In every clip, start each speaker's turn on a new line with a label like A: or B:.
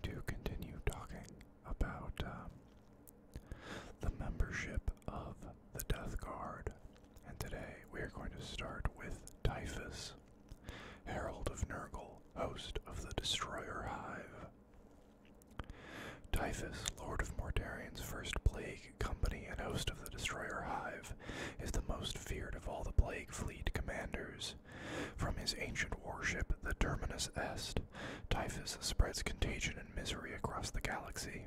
A: going to continue talking about the membership of the Death Guard, and today we are going to start with Typhus, Herald of Nergal, host of the Destroyer Hive. Typhus, Lord of Mortarian's First Plague Company and host of the Destroyer Hive, is the most feared of all the Plague Fleet commanders. From his ancient warship, the Terminus Est, Typhus spreads contagion and misery across the galaxy.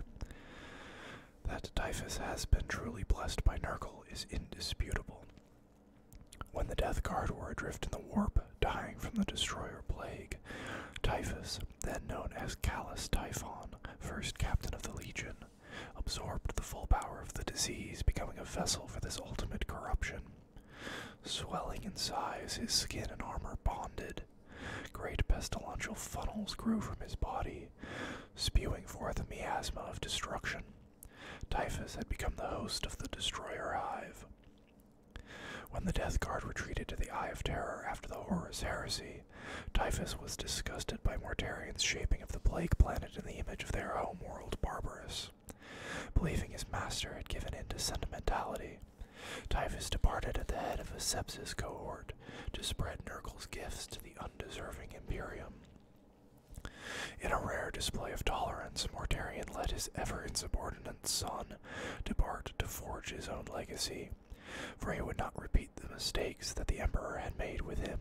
A: That Typhus has been truly blessed by Nergal is indisputable. When the Death Guard were adrift in the warp, dying from the Destroyer Plague, Typhus, then known as Callus Typhon, first captain of the Legion, absorbed the full power of the disease, becoming a vessel for this ultimate corruption. Swelling in size, his skin and armor bonded. Great pestilential funnels grew from his body, spewing forth a miasma of destruction. Typhus had become the host of the Destroyer Hive. When the Death Guard retreated to the Eye of Terror after the Horus Heresy, Typhus was disgusted by Mortarian's shaping of the Plague Planet in the image of their homeworld Barbarous. Believing his master had given in to sentimentality, Typhus departed at the head of a sepsis cohort to spread Nergal's gifts to the undeserving Imperium. In a rare display of tolerance, Mortarian let his ever-insubordinate son depart to forge his own legacy, for he would not repeat the mistakes that the Emperor had made with him.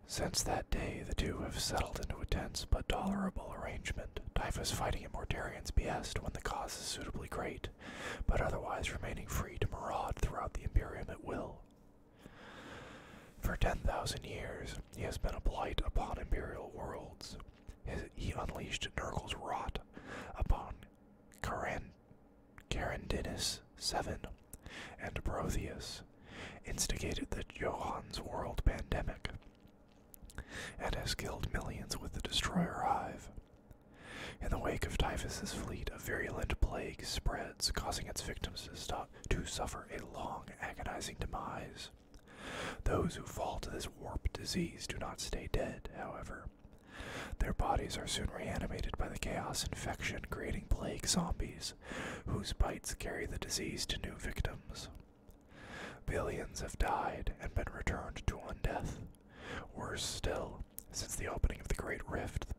A: Since that day, the two have settled into a tense but tolerable arrangement, Typhus fighting at Mortarian's behest when the cause is suitably great, but otherwise remaining free to maraud throughout the Imperium at will. For 10,000 years, he has been a blight upon Imperial worlds. He unleashed Nergal's rot upon Carandinus VII and Protheus, instigated the Johann's World pandemic, and has killed millions with the Destroyer Hive. In the wake of Typhus's fleet, a virulent plague spreads, causing its victims to suffer a long, agonizing demise. Those who fall to this warp disease do not stay dead, however. Their bodies are soon reanimated by the chaos infection, creating plague zombies, whose bites carry the disease to new victims. Billions have died and been returned to undeath. Worse still, since the opening of the Great Rift, the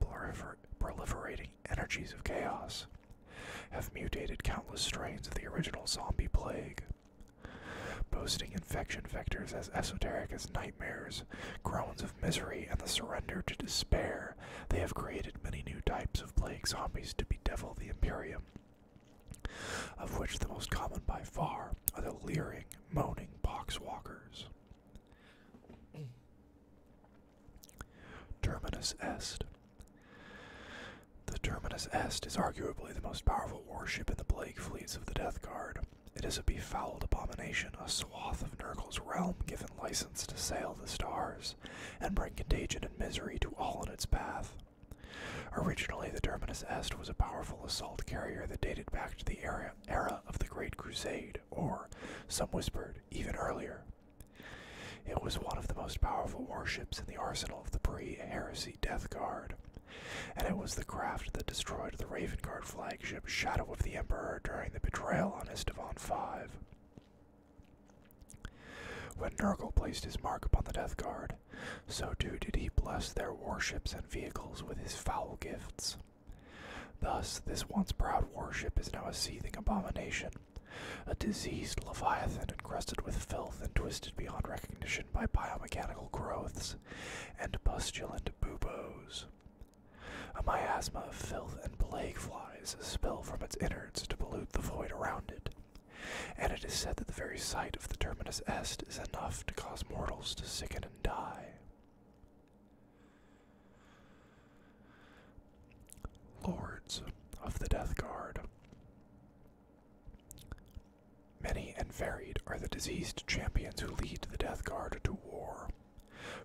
A: proliferating energies of chaos have mutated countless strains of the original zombie plague. Boasting infection vectors as esoteric as nightmares, groans of misery, and the surrender to despair, they have created many new types of plague zombies to bedevil the Imperium, of which the most common by far are the leering, moaning poxwalkers. Terminus Est. The Terminus Est is arguably the most powerful warship in the plague fleets of the Death Guard. It is a befouled abomination, a swath of Nergal's realm given license to sail the stars and bring contagion and misery to all in its path. Originally, the Terminus Est was a powerful assault carrier that dated back to the era of the Great Crusade, or, some whispered, even earlier. It was one of the most powerful warships in the arsenal of the pre-heresy Death Guard, and it was the craft that destroyed the Raven Guard flagship Shadow of the Emperor during the betrayal on Estevan V. When Nergal placed his mark upon the Death Guard, so too did he bless their warships and vehicles with his foul gifts. Thus, this once proud warship is now a seething abomination, a diseased leviathan encrusted with filth and twisted beyond recognition by biomechanical growths and pustulant buboes. A miasma of filth and plague flies spill from its innards to pollute the void around it, and it is said that the very sight of the Terminus Est is enough to cause mortals to sicken and die. Lords of the Death Guard. Many and varied are the diseased champions who lead the Death Guard to war.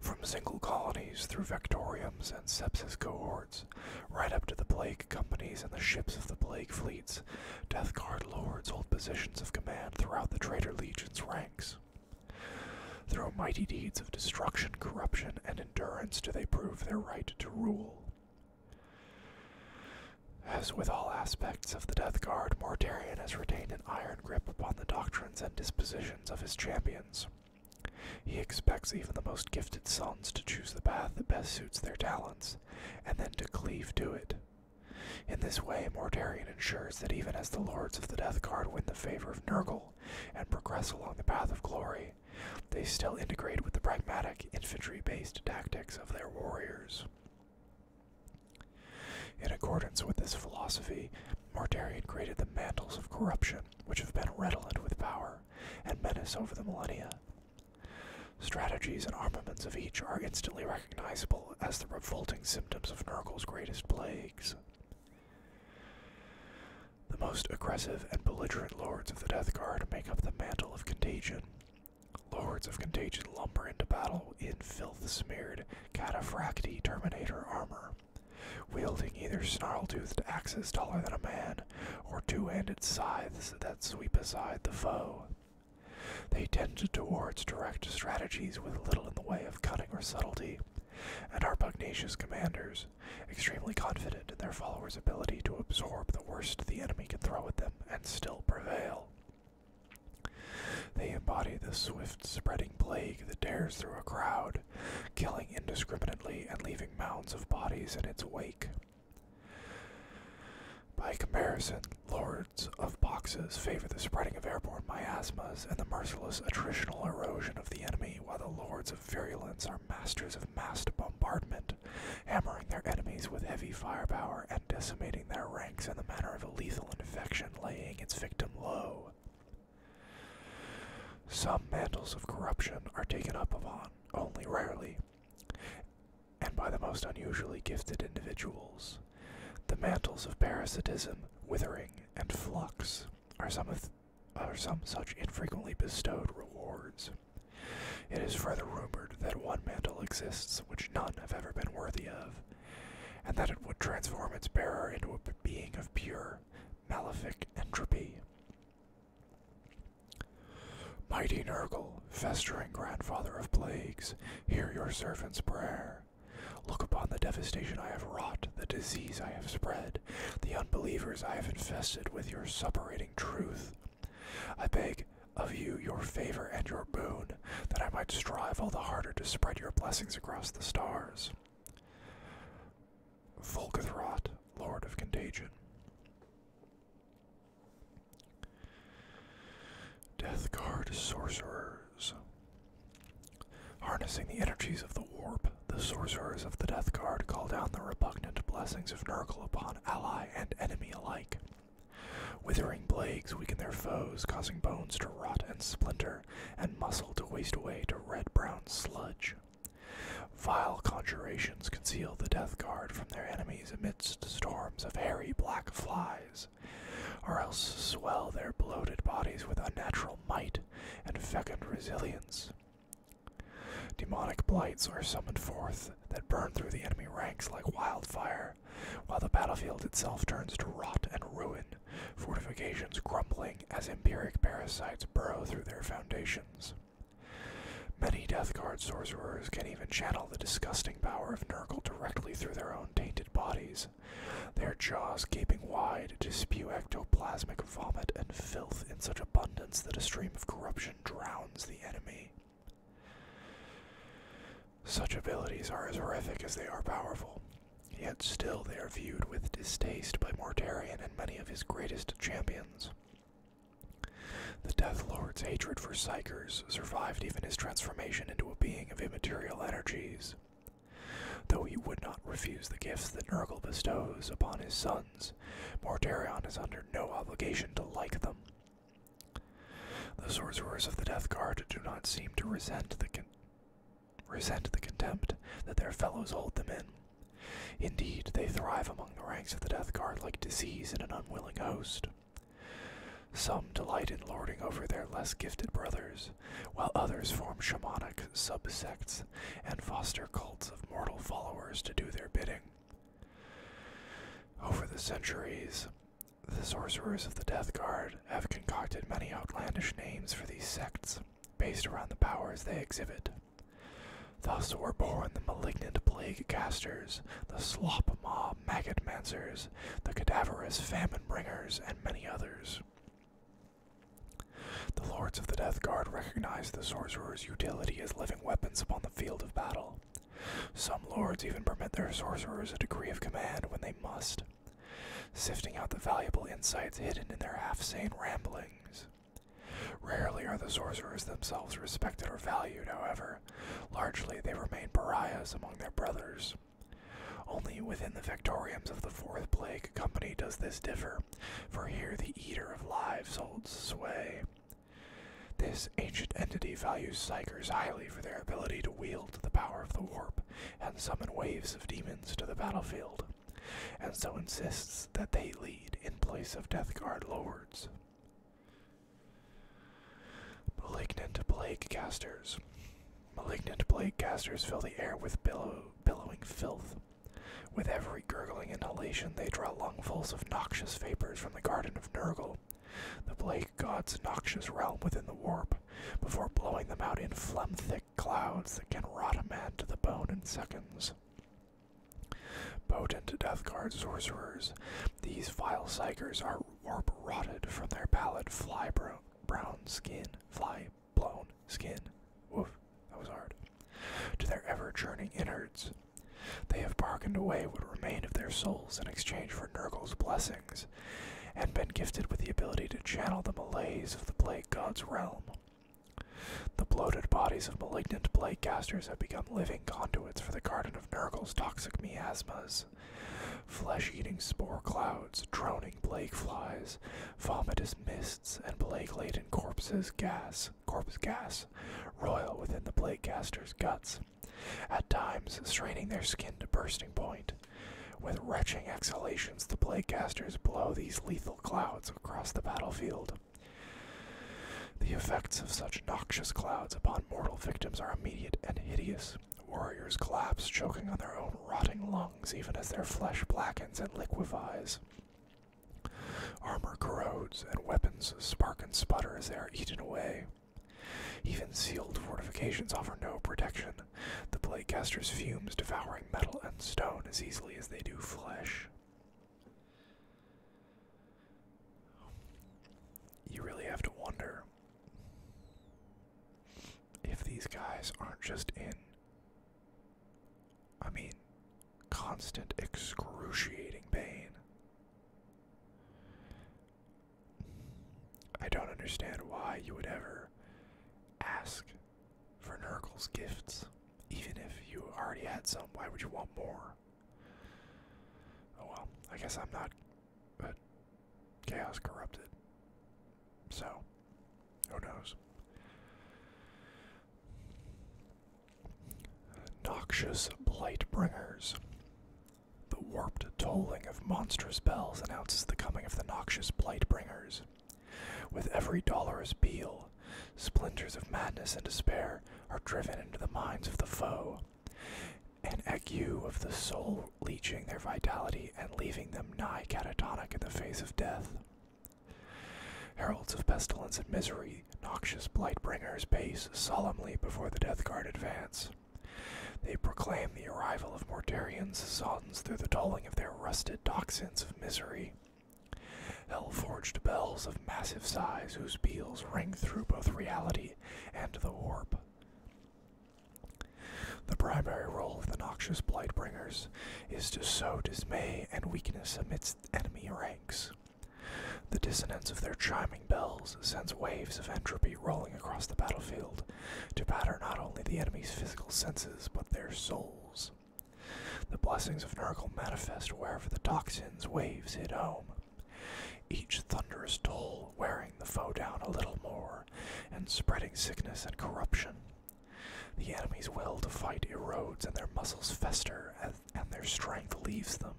A: From single colonies through Vectoriums and Sepsis cohorts, right up to the Plague Companies and the ships of the Plague Fleets, Death Guard lords hold positions of command throughout the Traitor Legion's ranks. Through mighty deeds of destruction, corruption, and endurance do they prove their right to rule. As with all aspects of the Death Guard, Mortarion has retained an iron grip upon the doctrines and dispositions of his champions. He expects even the most gifted sons to choose the path that best suits their talents, and then to cleave to it. In this way, Mortarion ensures that even as the Lords of the Death Guard win the favor of Nergal and progress along the path of glory, they still integrate with the pragmatic, infantry-based tactics of their warriors. In accordance with this philosophy, Mortarion created the Mantles of Corruption, which have been redolent with power and menace over the millennia. Strategies and armaments of each are instantly recognizable as the revolting symptoms of Nergal's greatest plagues. The most aggressive and belligerent Lords of the Death Guard make up the Mantle of Contagion. Lords of Contagion lumber into battle in filth-smeared cataphracti Terminator armor, wielding either snarl-toothed axes taller than a man or two-handed scythes that sweep aside the foe. They tend towards direct strategies with little in the way of cunning or subtlety, and are pugnacious commanders, extremely confident in their followers' ability to absorb the worst the enemy can throw at them and still prevail. They embody the swift spreading plague that tears through a crowd, killing indiscriminately and leaving mounds of bodies in its wake. By comparison, Lords of Boxes favor the spreading of airborne miasmas and the merciless attritional erosion of the enemy, while the Lords of Virulence are masters of massed bombardment, hammering their enemies with heavy firepower and decimating their ranks in the manner of a lethal infection laying its victim low. Some Mantles of Corruption are taken up upon only rarely, and by the most unusually gifted individuals. The Mantles of Parasitism, Withering, and Flux are some such infrequently bestowed rewards. It is further rumored that one mantle exists which none have ever been worthy of, and that it would transform its bearer into a being of pure, malefic entropy. Mighty Nergal, festering grandfather of plagues, hear your servant's prayer. Look upon the devastation I have wrought, the disease I have spread, the unbelievers I have infested with your suppurating truth. I beg of you your favor and your boon, that I might strive all the harder to spread your blessings across the stars. Volgathrot, Lord of Contagion. Death Guard Sorcerers. Harnessing the energies of the warp, the Sorcerers of the Death Guard call down the repugnant blessings of Nergal upon ally and enemy alike. Withering plagues weaken their foes, causing bones to rot and splinter, and muscle to waste away to red-brown sludge. Vile conjurations conceal the Death Guard from their enemies amidst storms of hairy black flies, or else swell their bloated bodies with unnatural might and fecund resilience. Demonic blights are summoned forth that burn through the enemy ranks like wildfire, while the battlefield itself turns to rot and ruin, fortifications crumbling as empiric parasites burrow through their foundations. Many Death Guard sorcerers can even channel the disgusting power of Nergal directly through their own tainted bodies, their jaws gaping wide to spew ectoplasmic vomit and filth in such abundance that a stream of corruption drowns the enemy. Such abilities are as horrific as they are powerful, yet still they are viewed with distaste by Mortarion and many of his greatest champions. The Death Lord's hatred for Psychers survived even his transformation into a being of immaterial energies. Though he would not refuse the gifts that Nergal bestows upon his sons, Mortarion is under no obligation to like them. The Sorcerers of the Death Guard do not seem to resent the contempt that their fellows hold them in. Indeed, they thrive among the ranks of the Death Guard like disease in an unwilling host. Some delight in lording over their less gifted brothers, while others form shamanic subsects and foster cults of mortal followers to do their bidding. Over the centuries, the Sorcerers of the Death Guard have concocted many outlandish names for these sects, based around the powers they exhibit. Thus were born the malignant plague Plague Casters, the Slop Maw Maggot Mancers, the Cadaverous Famine Bringers, and many others. The Lords of the Death Guard recognize the Sorcerers' utility as living weapons upon the field of battle. Some Lords even permit their Sorcerers a degree of command when they must, sifting out the valuable insights hidden in their half-sane ramblings. Rarely are the Sorcerers themselves respected or valued, however. Largely they remain pariahs among their brothers. Only within the Vectoriums of the Fourth Plague Company does this differ, for here the Eater of Lives holds sway. This ancient entity values Psykers highly for their ability to wield the power of the warp and summon waves of demons to the battlefield, and so insists that they lead in place of Death Guard Lords. Malignant Plague Casters. Malignant Plague Casters fill the air with billowing filth. With every gurgling inhalation, they draw lungfuls of noxious vapors from the Garden of Nergal, the plague god's noxious realm within the warp, before blowing them out in phlegm-thick clouds that can rot a man to the bone in seconds. Potent Death Guard Sorcerers, these vile Psykers are warp-rotted from their pallid fly-blown skin. Woof, that was hard. To their ever-churning innards. They have bargained away what remained of their souls in exchange for Nergal's blessings, and been gifted with the ability to channel the malaise of the Plague God's realm. The bloated bodies of malignant plague casters have become living conduits for the Garden of Nergal's toxic miasmas. Flesh-eating spore clouds, droning plague flies, vomitous mists, and plague-laden corpse gas roil within the plague casters' guts, at times straining their skin to bursting point. With retching exhalations, the plague casters blow these lethal clouds across the battlefield. The effects of such noxious clouds upon mortal victims are immediate and hideous. Warriors collapse, choking on their own rotting lungs even as their flesh blackens and liquefies. Armor corrodes, and weapons spark and sputter as they are eaten away. Even sealed fortifications offer no protection, the plague casters' fumes devouring metal and stone as easily as they do flesh. You really have to wonder if these guys aren't just in, constant excruciating pain. I don't understand why you would ever ask for Nergal's gifts. Even if you already had some, why would you want more? Oh well, I guess I'm not chaos corrupted. So, who knows? Noxious Blight Bringers. The warped tolling of monstrous bells announces the coming of the noxious Blight Bringers. With every dolorous peal, splinters of madness and despair are driven into the minds of the foe, an ague of the soul leeching their vitality and leaving them nigh catatonic in the face of death. Heralds of pestilence and misery, noxious blight bringers pace solemnly before the Death Guard advance. They proclaim the arrival of Mortarians' sons through the tolling of their rusted toxins of misery. Hell-forged bells of massive size whose peals ring through both reality and the warp. The primary role of the noxious Blightbringers is to sow dismay and weakness amidst enemy ranks. The dissonance of their chiming bells sends waves of entropy rolling across the battlefield to batter not only the enemy's physical senses but their souls. The blessings of Nergal manifest wherever the toxins' waves hit home. Each thunderous toll wearing the foe down a little more and spreading sickness and corruption. The enemy's will to fight erodes and their muscles fester and their strength leaves them.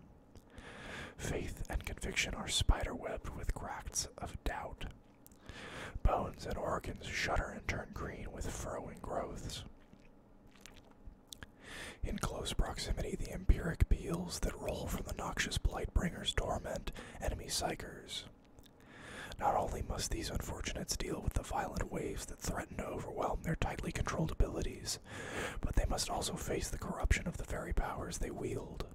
A: Faith and conviction are spiderwebbed with cracks of doubt. Bones and organs shudder and turn green with furrowing growths. In close proximity, the empiric peals that roll from the noxious Blightbringers torment enemy psychers. Not only must these unfortunates deal with the violent waves that threaten to overwhelm their tightly controlled abilities, but they must also face the corruption of the very powers they wield.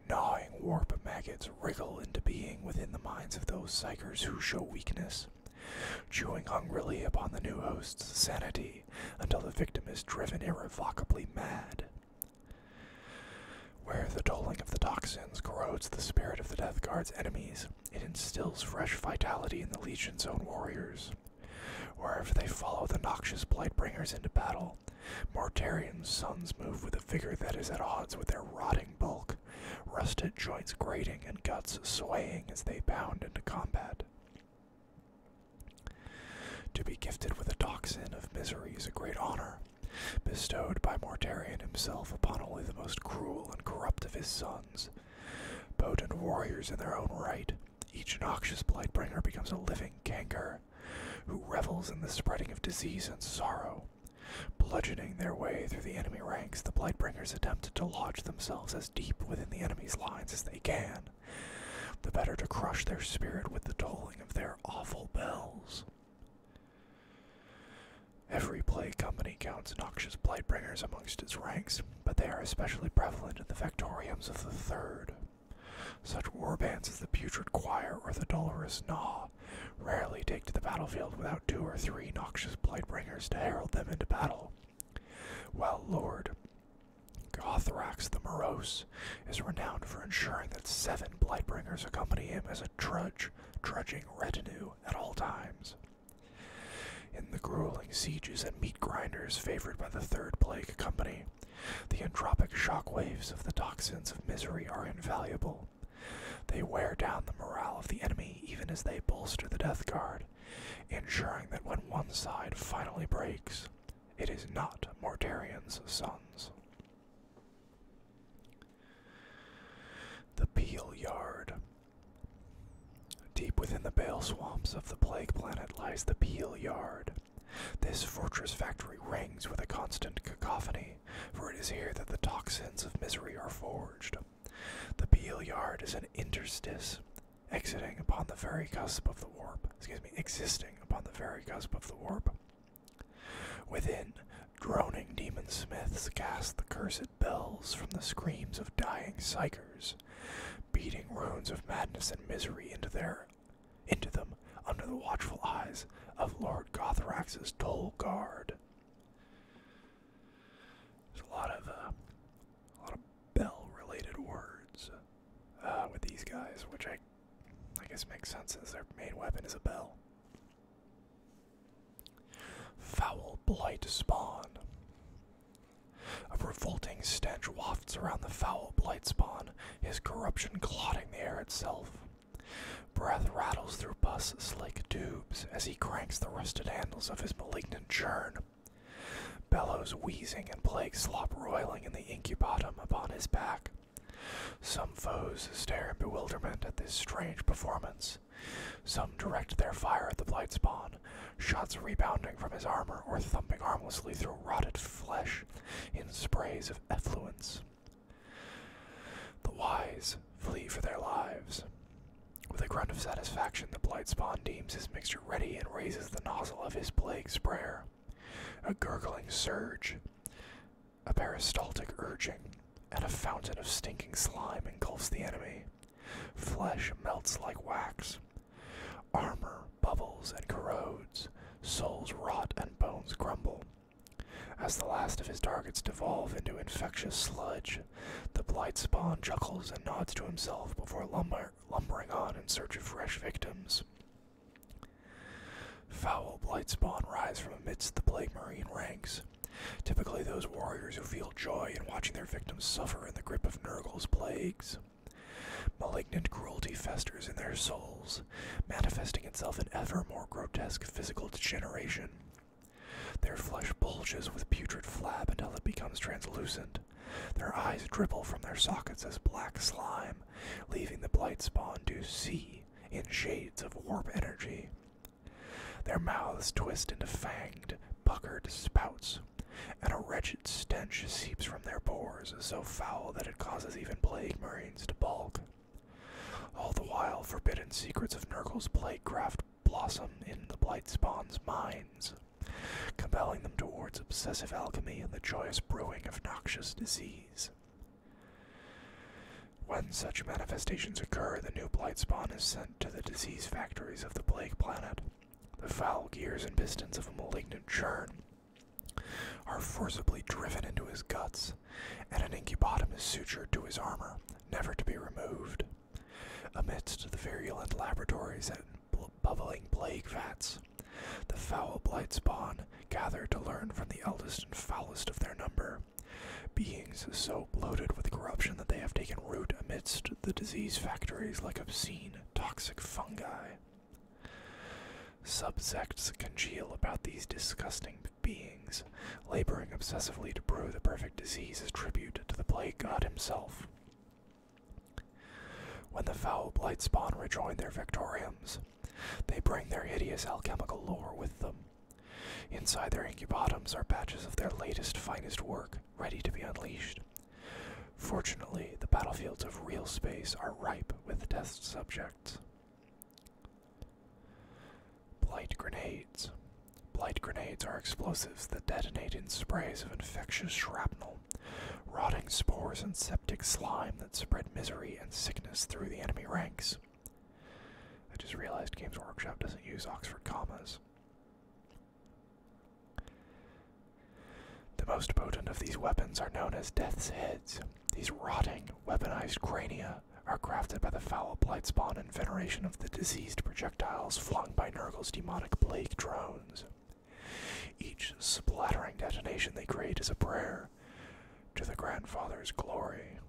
A: Gnawing warp maggots wriggle into being within the minds of those psychers who show weakness, chewing hungrily upon the new host's sanity until the victim is driven irrevocably mad. Where the tolling of the toxins corrodes the spirit of the Death Guard's enemies, it instills fresh vitality in the Legion's own warriors. Wherever they follow the noxious Blightbringers into battle, Mortarian's sons move with a vigor that is at odds with their rotting bulk, rusted joints grating and guts swaying as they bound into combat. To be gifted with a toxin of misery is a great honor, bestowed by Mortarian himself upon only the most cruel and corrupt of his sons. Potent warriors in their own right, each noxious Blightbringer becomes a living canker, who revels in the spreading of disease and sorrow. Bludgeoning their way through the enemy ranks, the Blightbringers attempt to lodge themselves as deep within the enemy's lines as they can, the better to crush their spirit with the tolling of their awful bells. Every plague company counts noxious Blightbringers amongst its ranks, but they are especially prevalent in the Vectoriums of the Third. Such warbands as the Putrid Choir or the Dolorous Gnaw rarely take to the battlefield without 2 or 3 noxious Blightbringers to herald them into battle, while Lord Gothrax the Morose is renowned for ensuring that 7 Blightbringers accompany him as a trudging retinue at all times. In the grueling sieges and meat grinders favored by the Third Plague Company, the entropic shockwaves of the toxins of misery are invaluable. They wear down the morale of the enemy even as they bolster the Death Guard, ensuring that when one side finally breaks, it is not Mortarian's sons. The Peel Yard. Deep within the bale swamps of the Plague Planet lies the Peel Yard. This fortress factory rings with a constant cacophony, for it is here that the toxins of misery are forged. The Peel Yard is an interstice, existing upon the very cusp of the warp. Within, droning demon smiths cast the cursed bells from the screams of dying psychers, beating runes of madness and misery into them under the watchful eyes of Lord Gothrax's Toll Guard. There's a lot of bell-related words with these guys, which I guess makes sense as their main weapon is a bell. Foul Blight spawn. A revolting stench wafts around the foul Blight spawn, his corruption clotting the air itself. Breath rattles through pus-slick tubes as he cranks the rusted handles of his malignant churn. Bellows wheezing and plague slop roiling in the incubatum upon his back. Some foes stare in bewilderment at this strange performance. Some direct their fire at the Blight spawn, shots rebounding from his armor or thumping harmlessly through rotted flesh in sprays of effluence. The wise flee for their lives. With a grunt of satisfaction, the Blight spawn deems his mixture ready and raises the nozzle of his plague sprayer. A gurgling surge, a peristaltic urging, and a fountain of stinking slime engulfs the enemy. Flesh melts like wax. Armor bubbles and corrodes. Souls rot and bones crumble. As the last of his targets devolve into infectious sludge, the Blight spawn chuckles and nods to himself before lumbering on in search of fresh victims. Foul Blight spawn rise from amidst the Plague Marine ranks, typically those warriors who feel joy in watching their victims suffer in the grip of Nergal's plagues. Malignant cruelty festers in their souls, manifesting itself in ever more grotesque physical degeneration. Their flesh bulges with putrid flab until it becomes translucent. Their eyes dribble from their sockets as black slime, leaving the Blight spawn to see in shades of warp energy. Their mouths twist into fanged, puckered spouts, and a wretched stench seeps from their pores, so foul that it causes even plague marines to balk. All the while, forbidden secrets of Nergal's plaguecraft blossom in the Blight spawn's minds, compelling them towards obsessive alchemy and the joyous brewing of noxious disease. When such manifestations occur, the new Blight spawn is sent to the disease factories of the plague planet. The foul gears and pistons of a malignant churn are forcibly driven into his guts, and an incubatum is sutured to his armor, never to be removed. Amidst the virulent laboratories and bubbling plague vats, the foul Blight spawn gather to learn from the eldest and foulest of their number, beings so bloated with corruption that they have taken root amidst the disease factories like obscene, toxic fungi. Subsects congeal about these disgusting beings, laboring obsessively to brew the perfect disease as tribute to the plague god himself. When the foul Blight spawn rejoin their victoriums, they bring their hideous alchemical lore with them. Inside their incubatums are batches of their latest, finest work, ready to be unleashed. Fortunately, the battlefields of real space are ripe with test subjects. Blight grenades. Blight grenades are explosives that detonate in sprays of infectious shrapnel, rotting spores and septic slime that spread misery and sickness through the enemy ranks. I just realized Games Workshop doesn't use Oxford commas. The most potent of these weapons are known as Death's Heads. These rotting, weaponized crania are crafted by the foul Blight spawn in veneration of the diseased projectiles flung by Nergal's demonic plague drones. Each splattering detonation they create is a prayer to the Grandfather's glory.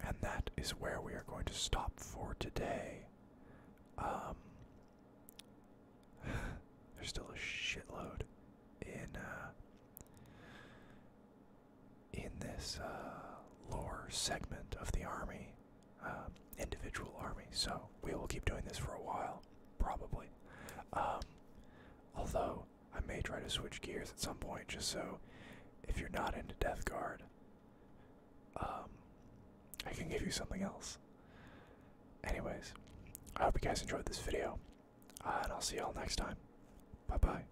A: And that is where we are going to stop for today. There's still a shitload in this lore segment of the army, individual army, so we will keep doing this for a while, probably. Although, I may try to switch gears at some point, just so, if you're not into Death Guard, I can give you something else. Anyways, I hope you guys enjoyed this video, and I'll see y'all next time. Bye-bye.